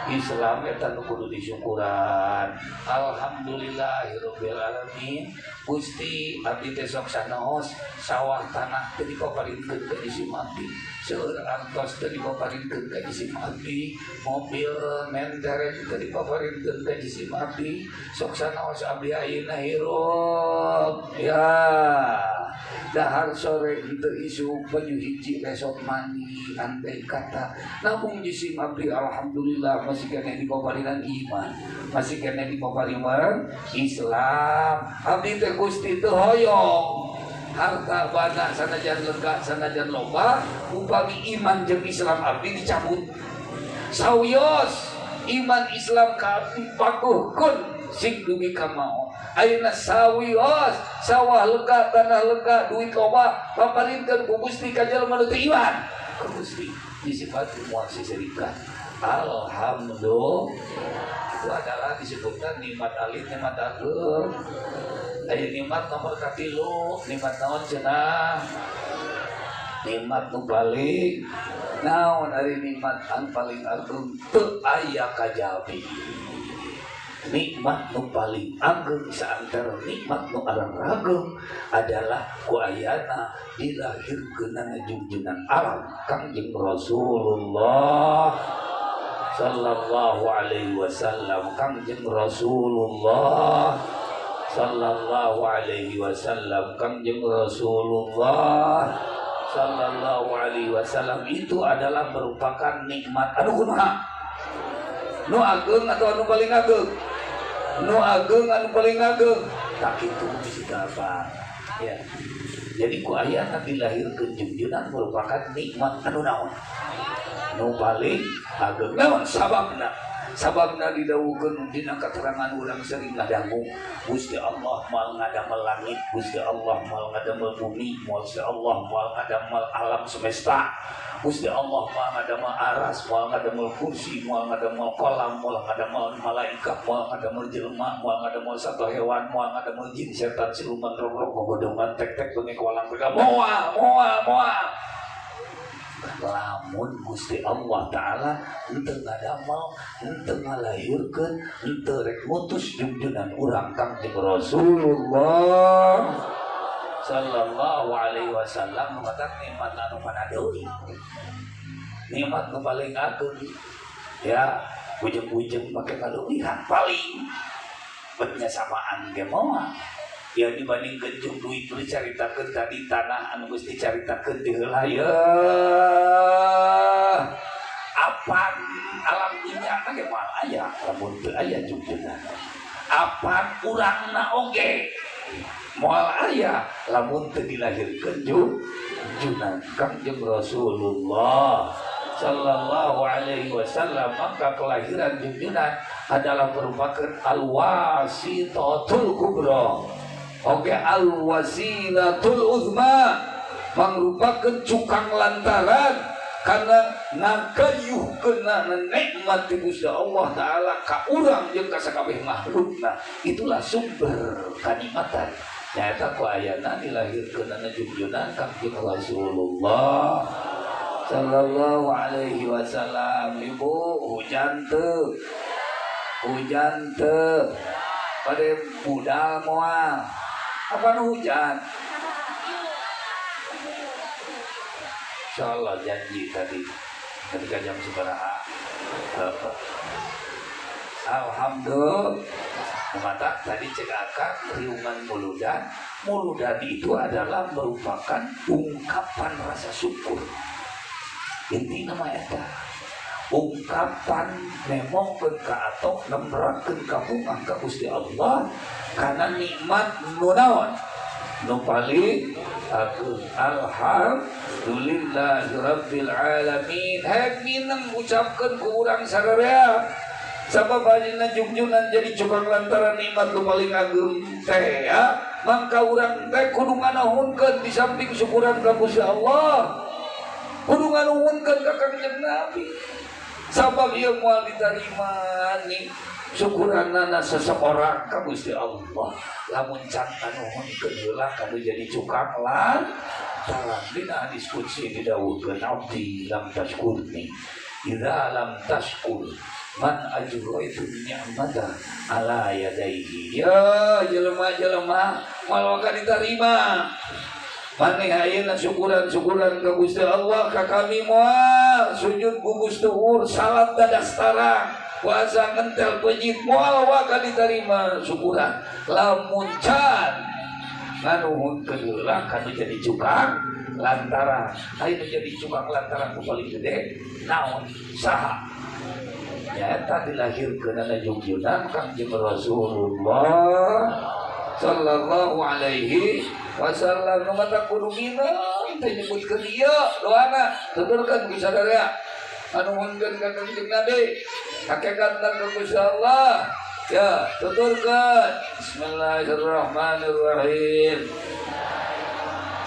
Speaker 1: Islam eta nu kudu disyukuran. Alhamdulillahirabbil alamin. Gusti abdi teh sok sanaos sawah tanah teh dipaparinkeun ka Hiji Abdi. Seueur artos teh dipaparinkeun ka Hiji Abdi. Mobil mentereng teh dipaparinkeun ka Hiji Abdi. Sok sanaos abdi ayeuna hirup. Ya. Dahar sore henteu isu baju hiji besok mani andai kata namun Hiji Abdi alhamdulillah masih kena dipaparinan iman, masih kena dipaparinan Islam. Abdi teh Gusti teu hoyong harta bana sanajan lega sanajan loba upami iman jeung Islam abdi dicabut sauyos iman Islam ka abdi pakuhkeun sing dugi ka mao ayeuna sawios sawah lega tanah lega duit loba paparinkeun ku Gusti ka jalma nu teu iman ka Gusti disifati moal siserikan. Alhamdulillah itu adalah disebutkan nikmat alit nikmat agung. Aya nikmat nomor katilu nikmat naon cenah? Nikmat nu paling naon ari nikmat anu paling agung teu aya kajabi. Nikmat nu paling agung saantara nikmat nu arang ragem adalah ku ayana dilahirkeunana junjungan alam Kangjeng Rasulullah sallallahu alaihi wasallam. Kangjeng Rasulullah sallallahu alaihi wasallam. Kangjeng Rasulullah sallallahu alaihi wasallam itu adalah merupakan nikmat anu kumaha? Nu ageung atau anu paling ageung? Nu ageung anu paling ageung. Tak kitu bisa apa? Ya. Jadi ku ayana dilahirkeun junjungan merupakan nikmat anu naon? Nu paling ageung. Naon sababna? Sababna didawukeun dina keterangan urang sering ngadangu Gusti Allah moal ngadamel langit, Gusti Allah moal ngadamel bumi, Gusti Allah moal ngadamel alam semesta, Gusti Allah moal ngadamel aras, moal ngadamel kursi, moal ngadamel kolam, moal ngadamel malaikat, moal ngadamel jelema, moal ngadamel satu hewan, moal ngadamel jin setan siluman roh-roh gogodongan tek-tek beungeun kolam mereka moal lamun Gusti Allah Ta'ala henteu ngadamel, henteu ngalahirkeun, henteu rek ngutus junjunan urang Kangjeng Rasulullah sallallahu alaihi wasallam mengatakan nikmat anu panadeui, nikmat nu paling agung ya ujung-ujung make kaluwihan paling betnya samaan ge moal ya dibanding genjung duit beli caritakeun tadi tanah anu geus dicaritakeun di heula ya apan alam dunya ge moal aya lamun teu aya junjungan apan urangna oge moal aya lamun teu dilahirkeun junjungan Kangjeng Rasulullah sallallahu alaihi wasallam. Maka kelahiran junjungan adalah merupakan al-wasitatul kubra, oke al-wasilatul uzma, merupakan cukang lantaran karena nagayuhkeunna nikmat Gusti Allah Ta'ala ka urang jeung ka sakabeh makhlukna. Itulah sumber kanikmatan. Nyaeta ku ayana dilahirkeunana junjunan Kangjeng Rasulullah sallallahu alaihi wasallam. Ibu hujan teu pada budal moal apa nu hujan insyaallah janji tadi ketika jam sabaraha alhamdulillah mata tadi cek akak riungan muludan itu adalah merupakan ungkapan rasa syukur. Inti nama eta ungkapan nemongkeun ka atok nembrakeun kabungan ka Gusti Allah kana nikmat nu naon nu paling agung. Alhamdulillahirabbil alamin. Minang ucapkeun ku urang sadaya sabab ayeuna junjunan jadi cukang lantaran nikmat nu paling agung teh ya. Mangka urang teh kudu nganaunkeun di samping syukuran ka Gusti Allah kudu nganuhunkeun ka Kangjeng Nabi sabab ieu moal diterima nih syukuranna seseorang ka Gusti Allah. Lamun can nganuhunkeun heula kadu jadi cukang lantaran dina hadis qudsi didawuhkeun abdi lam tashkurni idza lam tashkur man ajraitu ni'mata ala yadaihi. Ya jelema-jelema moal ka diterima maneh ayeuna syukuran-syukuran ka Gusti Allah ka kami moal sujud gugus tuhur salat dadastara puasa ngentel pejit moal wa ka diterima syukuran. Lamun can nganuhunkeun heula kanu jadi cukang lantaran ayeuna jadi cukang lantaran nu paling gede naon saha nyata dilahirkeun ana junjunan Kangjeng Rasulullah sallallahu alaihi wasallam. Nu mata kudu minang teh nyebutkeun ieu doana tuturkeun ku sadaya anu nuhunkeun ka Kangjeng Nabi hakikatna ka Gusti Allah ya tuturkeun. Bismillahirrahmanirrahim.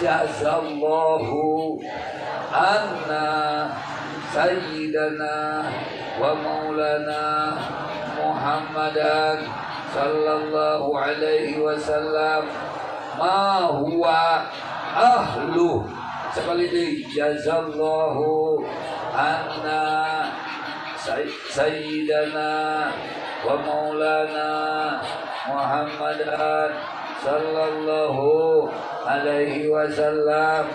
Speaker 1: Jazallahu anna sayyidana wa maulana Muhammadan sallallahu alaihi wasallam ma huwa ahlu. Sekali lagi jazallahu anna sayyidana wa maulana Muhammadan sallallahu alaihi wasallam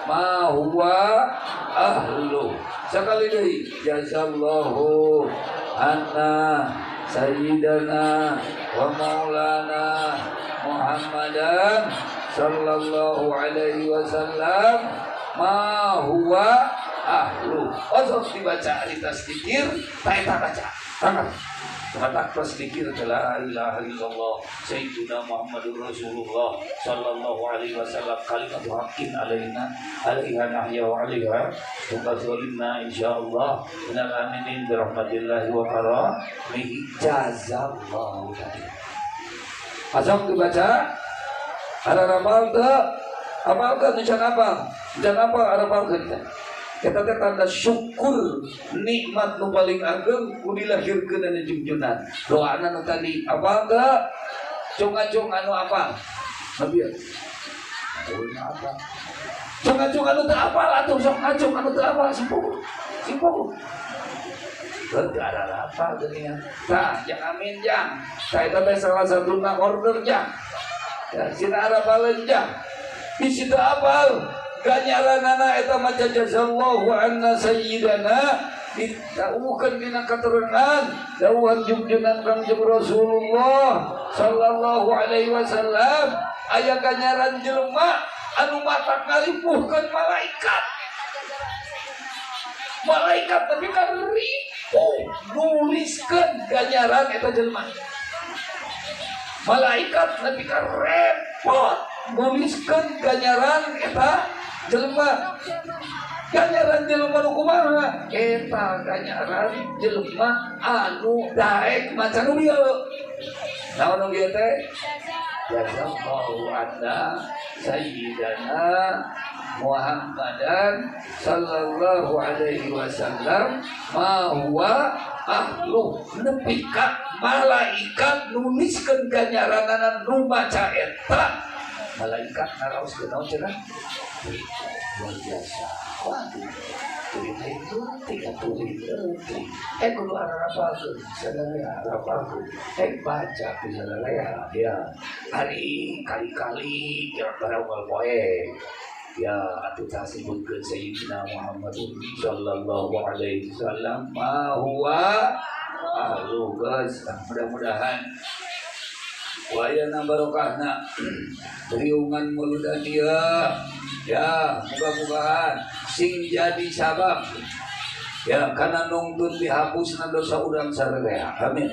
Speaker 1: ma huwa ahlu. Sekali lagi jazallahu anna sayyidana wa maulana Muhammadan sallallahu alaihi wasallam ma huwa ahlu. Osos dibaca di tasdikir taeta baca tangan kata tasdikir la ilaha illallah sayyiduna Muhammadur Rasulullah sallallahu alaihi wasallam kalimatu haqqin alaina alaiha nahya wa alaiha tuqazzalina insyaallah minal aminin birahmatillahi wa karamihi. Jazallahu tadi asal dibaca ada rapal teu apalkan nucan apa ada rapal kita kita tanda syukur nikmat nu paling ageng ku dilahirkeun dina junjunan. Doana nu tadi apa enggak? Cung-cung anu apa? Nabi. Apa? Cung-cung anu teu apal atuh sok ngacung anu teu apal simpuh. Teu ada apa geuningan. Tah, jang amin jang. Saya teh salah satuna order jang. Ya, sina arapaleun jang. Bisi teu apal. Ganyaranana eta maca jazallahu anna sayyidana ditauhkeun dina katurunan dawuhan junjunan Kangjeng Rasulullah sallallahu alaihi wasallam aya ganyaran jelema anu matak ngalipuhkeun malaikat tapi kan nuliskeun ganyaran eta jelema malaikat tapi kan repot nuliskeun ganyaran eta jelema. Ganyaran jelema nu kumaha eta ganyaran jelema anu daek macan nu dieu naon nu dieu teh jazallahu anna sayyidana Muhammadan sallallahu alaihi wasallam ma huwa ahlu nepi ka malaikat nuliskeun ganyaranana nu maca eta malaikat ngaraoskeun naon cenah luar biasa. Waduh, cerita itu tidak tulis. Kudu harapalkeun, sadaya harapalkeun. Baca ku sadaya ya. Hari kali-kali kira-kira unggal poe. Ya atuh tah sebutkeun sayyidina Muhammadun sallallahu alaihi wasallam ma huwa ahlu geus. Mudah-mudahan wayana barokahna riungan muludan dia ya mudah-mudahan sing jadi sabab Ya karena nungtun dihapusna dosa urang sarerea. Amin.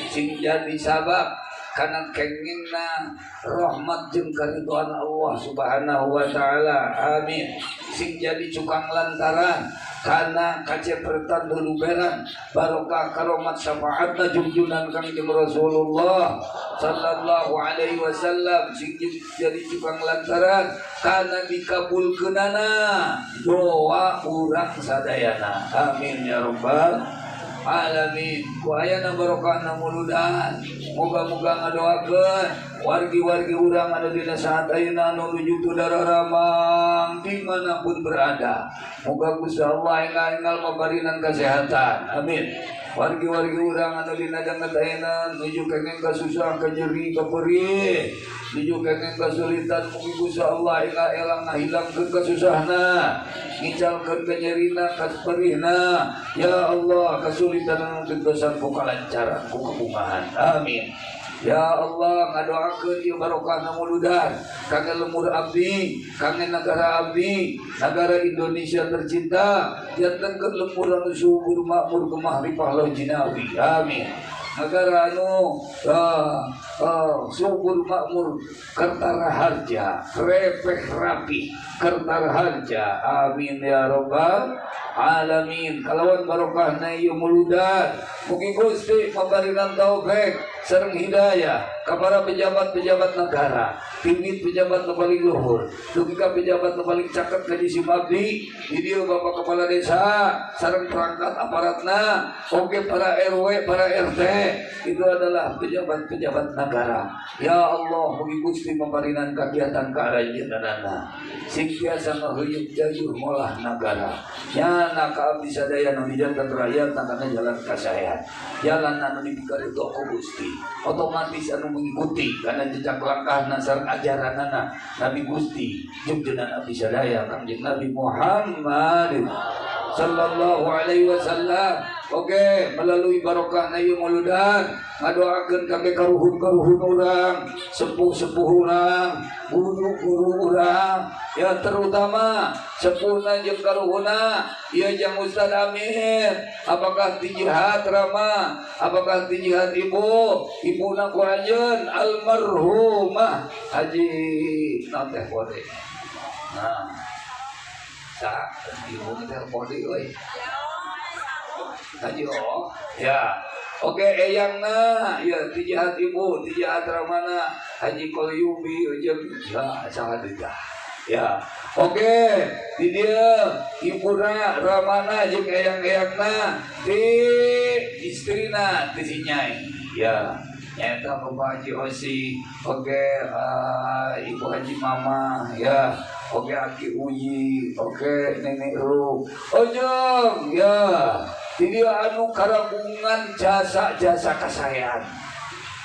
Speaker 1: Sing jadi sabab karena kengingna rahmat jeung karidhoan Allah Subhanahu wa taala. Amin. Sing jadi cukang lantaran karena kacepretan luluberan barokah karomat syafaatna junjunan Kangjeng Rasulullah sallallahu alaihi wasallam. Sing jadi cukang lantaran karena dikabulkeunana doa urang sadayana. Amin ya rabbal alamin. Ku ayana barokahna muludan. Moga-moga ngadoakeun wargi-wargi urang anu dina saat ayeuna anu nuju tu Dararamang dimanapun berada. Moga Gusti Allah enggal mabarinan kesehatan. Amin. Wargi-wargi urang anu dina jangat ayeuna nuju kengeng kasusahan kajeri kaperih. Nuju kengeng kasulitan mugi Gusti Allah enggal elang ngahilangkeun kasusahna. Ngicalkeun kanyerina kaperihna. Ya Allah kasulitan anu tegasan ku kalancaran ku kabungahan. Amin. Ya Allah ngadoakeun ieu barokahna muludan kangge lemur abdi, kangge negara abdi, negara Indonesia tercinta, jantenkeun lemur anu subur makmur gemah ripah lojinawi. Amin. Negara anu subur makmur kertara harja, repeh rapi kertara harja. Amin ya rabbal alamin. Kalawan barokahna ieu muludan mugi Gusti mabarinan taufik sareng hidayah ka para pejabat-pejabat negara, pimit pejabat nu paling luhur, dugi ka pejabat nu paling caket ka di abdi, di dieu Bapak Kepala Desa sareng perangkat aparatna, oge para RW, para RT, itu adalah pejabat-pejabat negara. Ya Allah, mugi Gusti mabarinan kagiatan kaarajeunana sing biasa ngaheuyeuk jayuh molah negara. Nyana ka abdi sadaya nu dijanten rakyat kana jalan kasaehan. Jalan anu dipikaridho ku Gusti. Otomatis anu mengikuti karena jejak langkahna sareng ajaranana Nabi Gusti junjungan abdi sadaya Kangjeng Nabi Muhammad sallallahu alaihi wasallam. Oke, melalui barokahna ieu muludan ngadoakeun kangge karuhun-karuhun urang, sepuh-sepuh urang, guru-guru urang, ya terutama sepuhna jeung karuhuna ieu jang Ustaz Amir. Apakah ti jihad Rama? Apakah ti jihad ibu? Ibuna ku anjeun almarhumah Haji naon teh bode. Nah, sa ibu teh bode euy. Haji oh ya. Oke eyangna ya tijahat ibu tijahat ramana Haji Kolyubi jeung ya sahadeutah ya. Oke di dia ibuna ramana jeung eyang-eyangna di istrina di si Nyai ya. Nyata Bapak Haji Osi. Oke Ibu Haji Mama ya. Oke Aki Uyi. Oke Nenek Ru Ojong ya. Jadi anu karagungan jasa-jasa kasayan.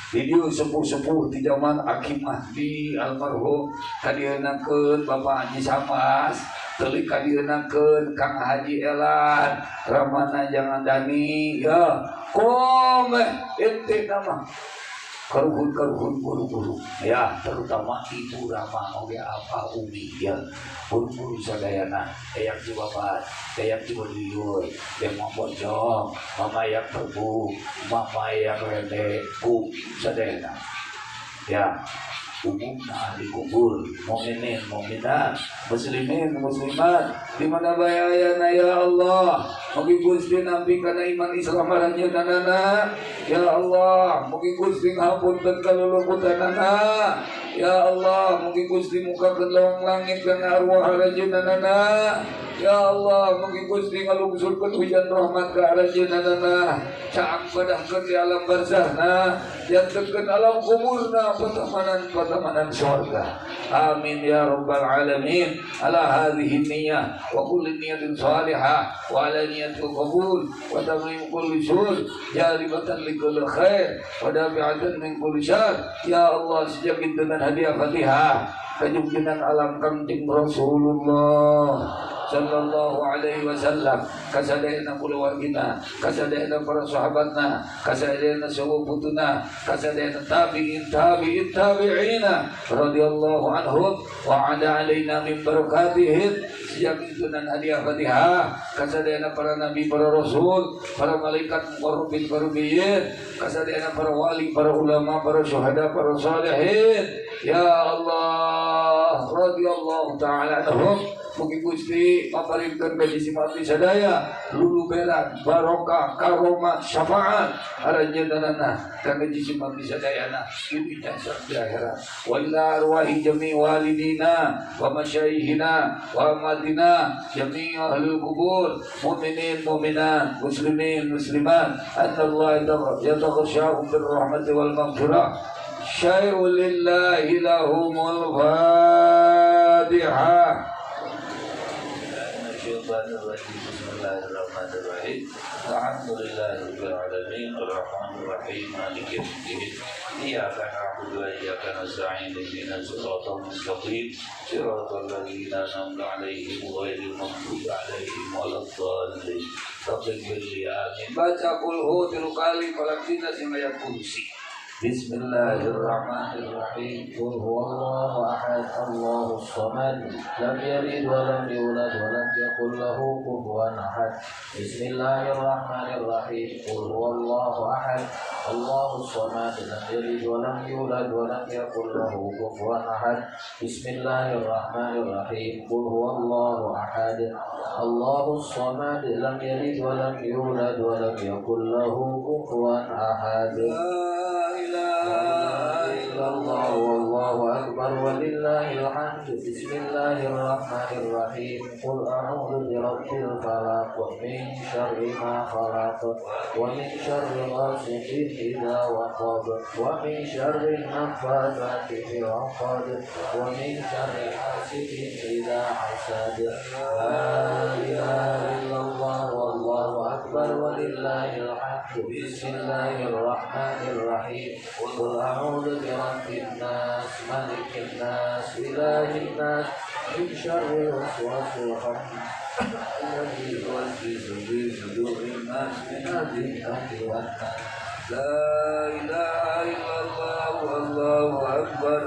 Speaker 1: Jadi sepuh-sepuh di zaman Hakim Mahdi almarhum kadienakeun Bapak Haji Samas, teulik kadienakeun Kang Haji Elan, Ramana Jangan Dani ya. Komeh ente nama karuhun-karuhun guru-guru ya, terutama Ibu Rama oge apa Umi ya. Guru-guru sadayana eyang Cibabat, eyang Cibaduyut, eyang Bojong, Mama yang Tebu, Mama yang Rende, Bu sadayana ya. Umumna ahli kubur, mukminin, mukminat, muslimin, muslimat, di mana bayana ya Allah. Mugi Gusti nampi kana iman Islam ranjeunana. Ya Allah, mugi Gusti ngapunten kaluluputanana. Ya Allah, mugi Gusti mukakeun lawang langit kana arwah ranjeunana. Ya Allah, mugi Gusti ngalungsurkeun hujan rahmat ka ranjeunana. Caang badahkeun di alam barzahna, jantenkeun alam kuburna patamanan surga. Amin ya rabbal alamin. Ala hadhihi niyyah wa kulli niyatin salihah wa ala niyatil qabul wa tamim kulli syur jalibatan li kulli khair wa dafi'atan min kulli syar. Ya Allah, sejak dengan hadiah Fatihah kejunjungan alam Kangjeng Rasulullah sallallahu alaihi wasallam, kasadayana keluargina, kasadayana para sahabatna, kasadayana sahabatuna, kasadayana tabi'ina radhiyallahu anhum wa ala alaina min barakatihim sejaminan hadiah Fatihah, kasadayana para nabi, para rasul, para malaikat muqarrabin, kasadayana para wali, para ulama, para syuhada, para salihin. Ya Allah, radhiyallahu ta'ala anhum. Mugi Gusti paparingkeun ka simati sadaya lulubelan barokah karomat syafaat aranjeunana ka simati sadayana di dunya sareng akhirat. Wa ila arwahi jami walidina wa masyayikhina wa amadina jami ahlul kubur mu'minin mu'minat muslimin muslimat Allah yataghashahum birrahmati wal maghfirah. Syai'un lillahi lahumul Fatihah. Bismillahirrahmanirrahim. Alhamdulillahirabbil alamin arrahmanir rahim maliki yaumiddin. Iyyaka na'budu wa iyyaka nasta'in ihdinas siratal mustaqim siratal ladzina an'amta 'alaihim ghairil maghdubi 'alaihim waladdallin. Taqabbal amin. Baca qul hu 3 kali falaqina sing ayat kursi. Bismillahirrahmanirrahim.
Speaker 2: Qul huwallahu ahad, Allahus samad, lam yalid wa lam yulad wa lam yakul lahu kufuwan ahad. Bismillahirrahmanirrahim. Qul huwallahu ahad, Allahus samad, lam yalid wa lam yulad wa lam yakul lahu kufuwan ahad. Bismillahirrahmanirrahim. Qul huwallahu ahad, Allahus samad, lam yalid wa lam yulad wa lam yakul lahu kufuwan ahad. Allah wallahu akbar walillahil hamd. Bismillahirrahmanirrahim. Qul a'udzu birabbil falaq min syarri ma khalaq wa min syarri ghasiqin idza waqab wa min syarri nafathati fil 'uqad wa min syarri hasidin idza hasad. La ilaha illallah wallahu akbar walillahil hamd. Bismillahirrahmanirrahim. Qul a'udzu birabbin nas malikin nas ilahin nas min syarril waswasil khannas alladzi yuwaswisu fi sudurin nas min al-jinnati wan nas. La ilaha illallah wallahu akbar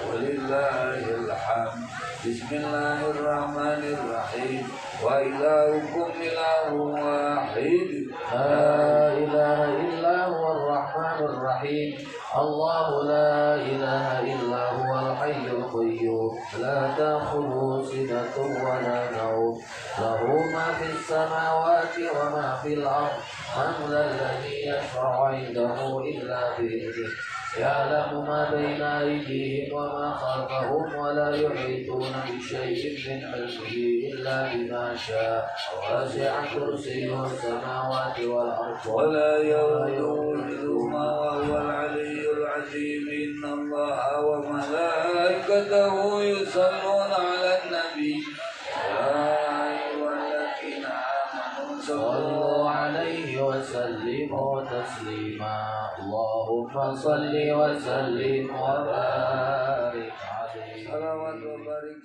Speaker 2: walillahil hamd. Bismillahirrahmanirrahim. Wa ilahukum ilahun wahid. La ilaha illa huwar rahmanur rahim. Allahu la ilaha illa huwal hayyul qayyum. La ta'khudhuhu sinatun wa la nawm. Lahu ma fis samawati wa ma fil ardh. Man dhal ladzi yashfa'u 'indahu illa bi'idhnihi. يعلم ما بين أيديهم وما خلفهم ولا يحيطون بشيء من علمه إلا بما شاء وسع كرسيه السماوات والأرض ولا يؤوده حفظهما وهو العلي العظيم. إن الله وملائكته يصلون على النبي صلوا عليه وسلموا تسليما. اللهم صل وسلم وبارك عليه. صلوات وبارك.